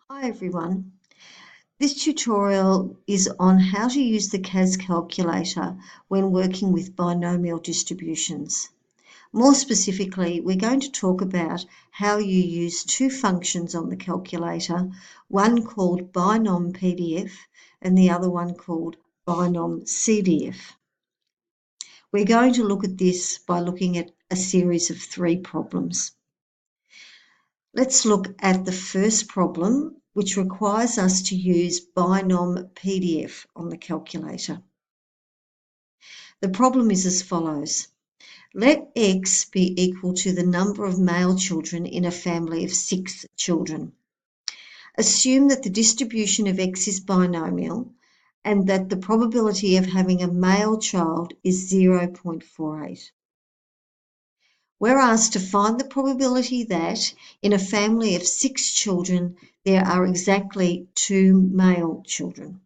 Hi everyone. This tutorial is on how to use the CAS calculator when working with binomial distributions. More specifically, we're going to talk about how you use two functions on the calculator, one called Binomial Pdf and the other one called Binomial Cdf. We're going to look at this by looking at a series of three problems. Let's look at the first problem, which requires us to use Binomial Pdf on the calculator. The problem is as follows. Let x be equal to the number of male children in a family of 6 children. Assume that the distribution of x is binomial and that the probability of having a male child is 0.48. We're asked to find the probability that in a family of 6 children, there are exactly 2 male children.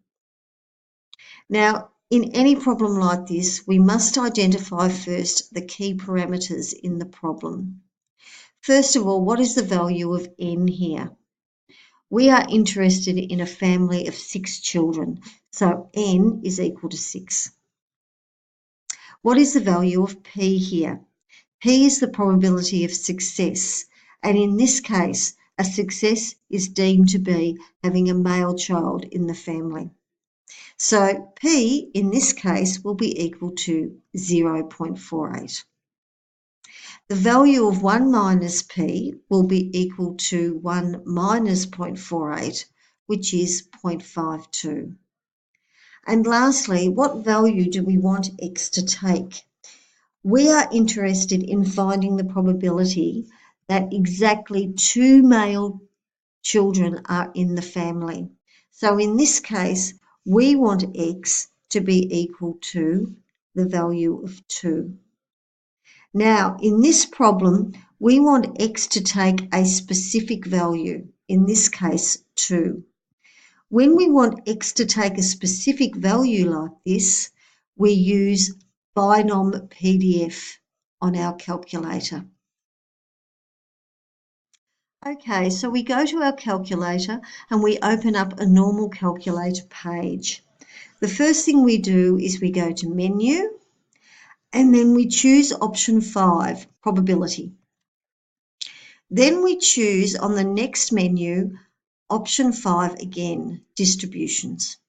Now, in any problem like this, we must identify first the key parameters in the problem. First of all, what is the value of n here? We are interested in a family of 6 children, so n is equal to 6. What is the value of p here? P is the probability of success, and in this case, a success is deemed to be having a male child in the family. So P in this case will be equal to 0.48. The value of 1 minus P will be equal to 1 minus 0.48, which is 0.52. And lastly, what value do we want x to take? We are interested in finding the probability that exactly 2 male children are in the family. So in this case, we want x to be equal to the value of 2. Now, in this problem, we want x to take a specific value, in this case 2. When we want x to take a specific value like this, we use Binomial Pdf on our calculator. Okay, so we go to our calculator and we open up a normal calculator page. The first thing we do is we go to Menu and then we choose option 5, Probability. Then we choose on the next menu option 5 again, Distributions.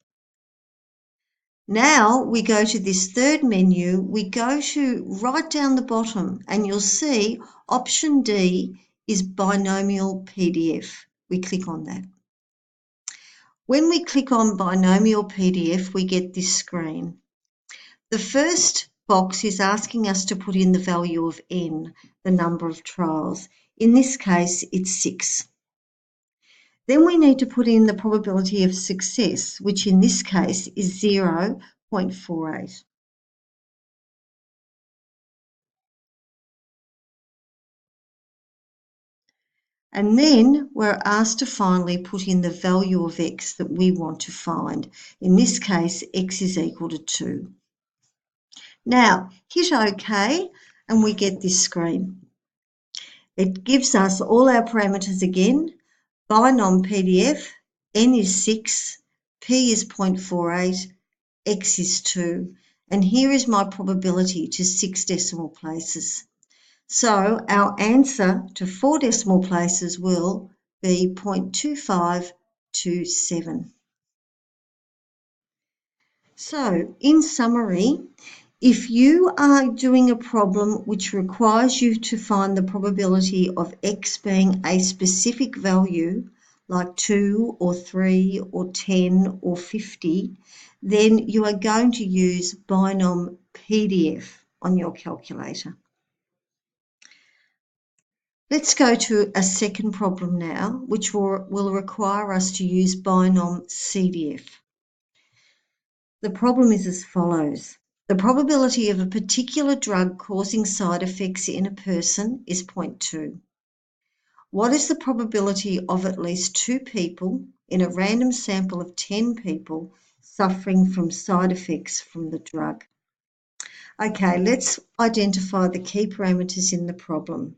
Now we go to this third menu, we go to right down the bottom and you'll see option D is Binomial Pdf. We click on that. When we click on Binomial Pdf, we get this screen. The first box is asking us to put in the value of n, the number of trials. In this case, it's 6. Then we need to put in the probability of success, which in this case is 0.48. And then we're asked to finally put in the value of x that we want to find. In this case, x is equal to 2. Now, hit OK, and we get this screen. It gives us all our parameters again. Binomial Pdf, n is 6, p is 0.48, x is 2, and here is my probability to 6 decimal places. So our answer to 4 decimal places will be 0.2527. So in summary, if you are doing a problem which requires you to find the probability of x being a specific value, like 2 or 3 or 10 or 50, then you are going to use Binomial Pdf on your calculator. Let's go to a second problem now, which will require us to use Binomial Cdf. The problem is as follows. The probability of a particular drug causing side effects in a person is 0.2. What is the probability of at least 2 people in a random sample of 10 people suffering from side effects from the drug? Okay, let's identify the key parameters in the problem.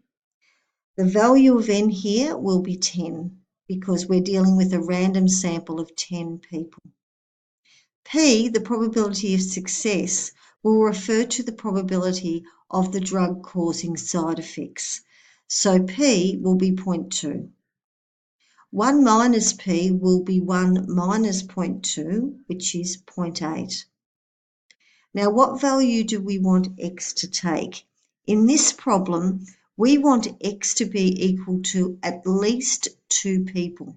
The value of n here will be 10. because we're dealing with a random sample of 10 people. P, the probability of success, will refer to the probability of the drug causing side effects. So P will be 0.2. 1 minus P will be 1 minus 0.2, which is 0.8. Now, what value do we want X to take? In this problem, we want X to be equal to at least 2 people.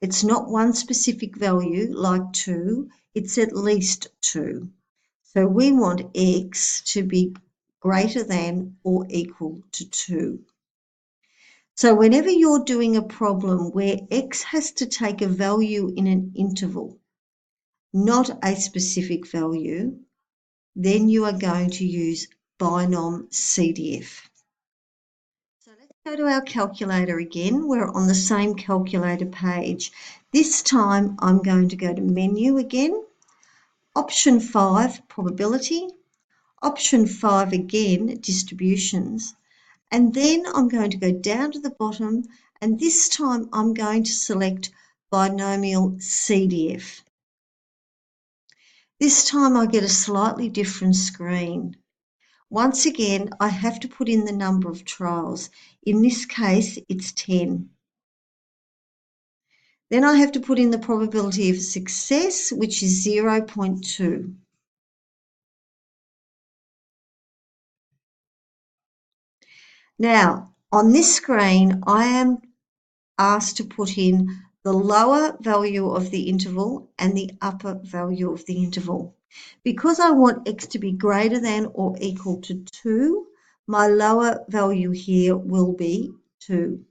It's not one specific value like 2, it's at least 2. So we want X to be greater than or equal to 2. So whenever you're doing a problem where X has to take a value in an interval, not a specific value, then you are going to use Binomial Cdf. So let's go to our calculator again. We're on the same calculator page. This time I'm going to go to Menu again. Option 5, Probability. Option 5 again, Distributions. And then I'm going to go down to the bottom, and this time I'm going to select Binomial Cdf. This time I get a slightly different screen. Once again, I have to put in the number of trials. In this case, it's 10. Then I have to put in the probability of success, which is 0.2. Now, on this screen, I am asked to put in the lower value of the interval and the upper value of the interval. Because I want X to be greater than or equal to 2, my lower value here will be 2.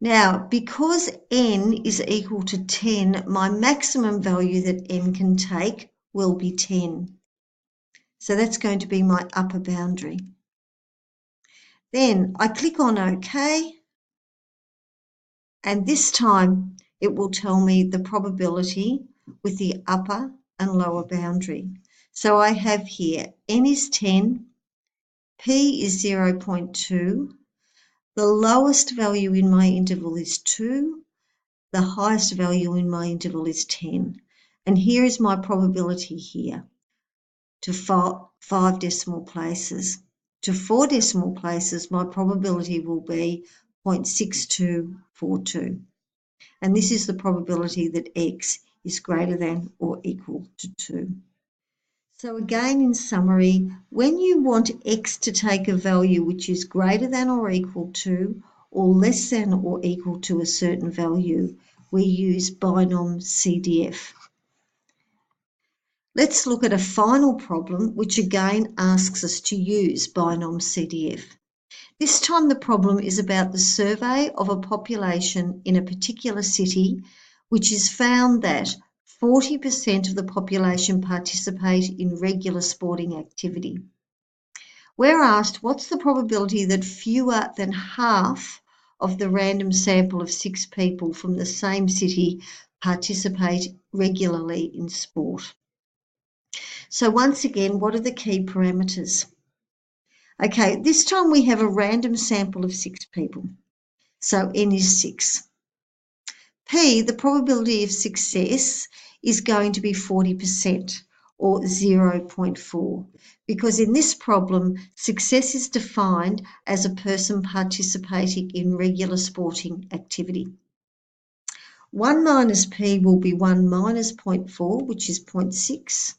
Now, because n is equal to 10, my maximum value that n can take will be 10. So that's going to be my upper boundary. Then I click on OK, and this time it will tell me the probability with the upper and lower boundary. So I have here n is 10, p is 0.2, the lowest value in my interval is 2, the highest value in my interval is 10. And here is my probability here to 5 decimal places. To 4 decimal places, my probability will be 0.6242. And this is the probability that X is greater than or equal to 2. So again, in summary, when you want X to take a value which is greater than or equal to or less than or equal to a certain value, we use Binomial Cdf. Let's look at a final problem which again asks us to use Binomial Cdf. This time the problem is about the survey of a population in a particular city, which is found that 40% of the population participate in regular sporting activity. We're asked what's the probability that fewer than half of the random sample of 6 people from the same city participate regularly in sport. So once again, what are the key parameters? Okay, this time we have a random sample of 6 people. So n is 6. P, the probability of success, is going to be 40% or 0.4, because in this problem, success is defined as a person participating in regular sporting activity. 1 minus P will be 1 minus 0.4, which is 0.6.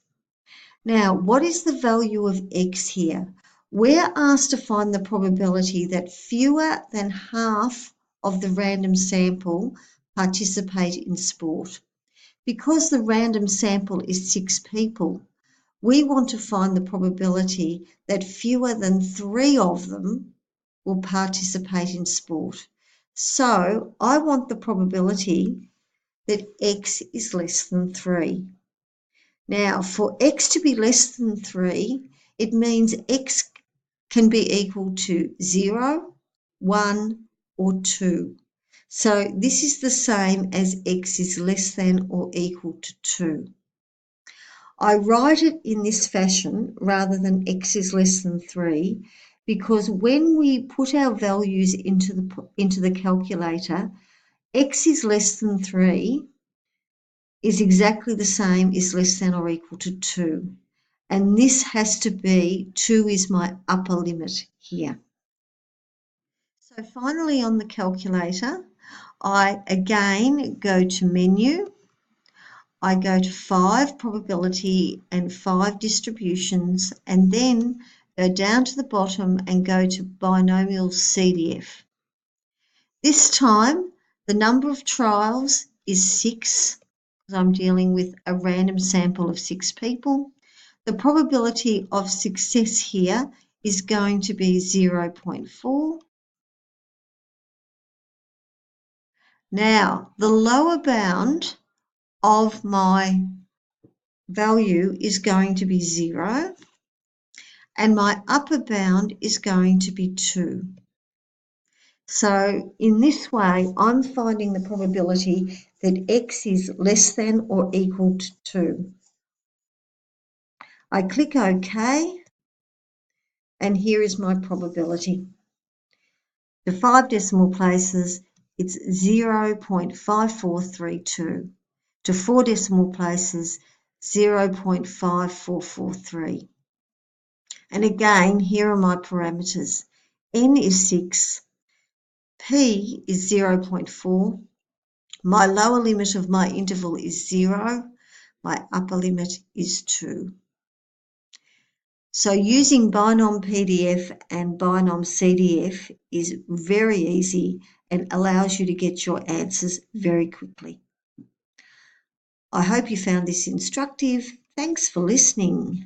Now, what is the value of X here? We're asked to find the probability that fewer than half of the random sample participate in sport. Because the random sample is 6 people, we want to find the probability that fewer than 3 of them will participate in sport. So I want the probability that X is less than 3. Now, for X to be less than 3, it means X can be equal to 0, 1, or 2. So this is the same as X is less than or equal to 2. I write it in this fashion rather than X is less than 3 because when we put our values into the calculator, x is less than 3 is exactly the same as less than or equal to 2. And this has to be 2 is my upper limit here. So finally on the calculator, I again go to menu, I go to 5 probability and 5 distributions, and then go down to the bottom and go to Binomial Cdf. This time the number of trials is 6, because I'm dealing with a random sample of 6 people. The probability of success here is going to be 0.4. Now, the lower bound of my value is going to be 0, and my upper bound is going to be 2. So in this way, I'm finding the probability that x is less than or equal to 2. I click OK, and here is my probability. To 5 decimal places, it's 0.5432. To 4 decimal places, 0.5443. And again, here are my parameters. N is 6, P is 0.4, my lower limit of my interval is 0, my upper limit is 2. So using Binomial Pdf and Binomial Cdf is very easy and allows you to get your answers very quickly. I hope you found this instructive. Thanks for listening.